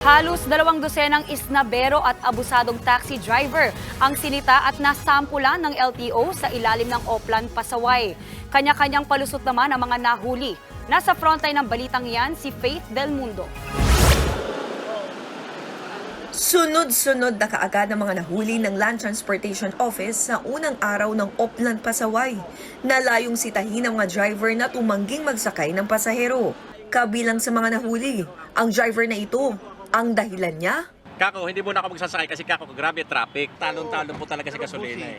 Halos 200 isnabero at abusadong taxi driver ang sinita at nasampulan ng LTO sa ilalim ng Oplan, Pasaway. Kanya-kanyang palusot naman ang mga nahuli. Nasa frontline ng balitang yan si Faith Del Mundo. Sunod-sunod na kaagad ang mga nahuli ng Land Transportation Office sa unang araw ng Oplan, Pasaway. Nalayong sitahin ang mga driver na tumangging magsakay ng pasahero. Kabilang sa mga nahuli, ang driver na ito. Ang dahilan niya? Kako, hindi muna ako magsasakay kasi kako, grabe traffic. Talon-talon po talaga sa gasolina eh.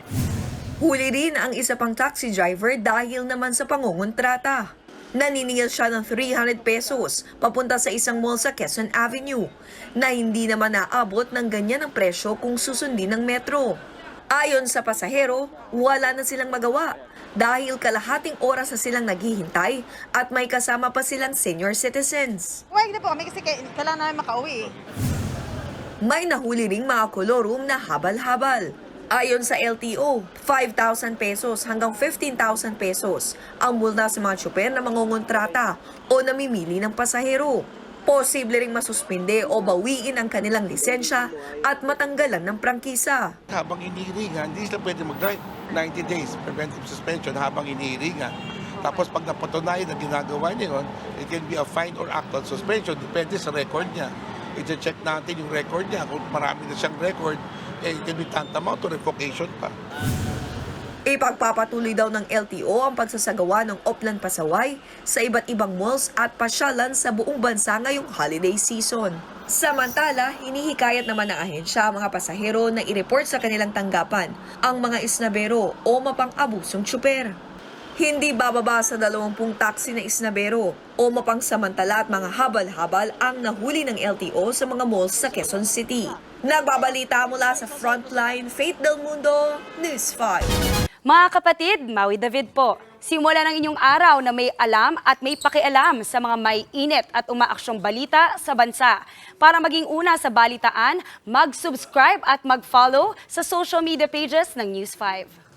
Huli rin ang isa pang taxi driver dahil naman sa pangungontrata. Naniningil siya ng 300 pesos papunta sa isang mall sa Quezon Avenue na hindi naman naabot ng ganyan ang presyo kung susundin ng metro. Ayon sa pasahero, wala na silang magawa dahil kalahating oras na silang naghihintay at may kasama pa silang senior citizens. Huwag na po kami kasi kailangan namin makauwi. May nahuli ring mga kolorum na habal-habal. Ayon sa LTO, 5,000 pesos hanggang 15,000 pesos ang multa sa mga tsuper na mangongontrata o namimili ng pasahero. Posible ring masuspinde o bawiin ang kanilang lisensya at matanggalan ng prangkisa. Habang inihiringan, hindi sila pwede mag-drive. 90 days preventive suspension habang inihiringan. Tapos pag napatunayan na ginagawa niya yun, it can be a fine or actual suspension. Depende sa record niya. I-check natin yung record niya. Kung marami na siyang record, it can be tantamount to revocation pa. Ipagpapatuloy daw ng LTO ang pagsasagawa ng Oplan, Pasaway sa iba't ibang malls at pasyalan sa buong bansa ngayong holiday season. Samantala, hinihikayat naman ng ahensya ang mga pasahero na i-report sa kanilang tanggapan ang mga isnabero o mapang-abusong tsuper. Hindi bababa sa 20 taxi na isnabero o mapangsamantala at mga habal-habal ang nahuli ng LTO sa mga malls sa Quezon City. Nagbabalita mula sa Frontline, Faith Del Mundo, News 5. Mga kapatid, Maui David po. Simula ng inyong araw na may alam at may pakialam sa mga may init at umaaksyong balita sa bansa. Para maging una sa balitaan, mag-subscribe at mag-follow sa social media pages ng News 5.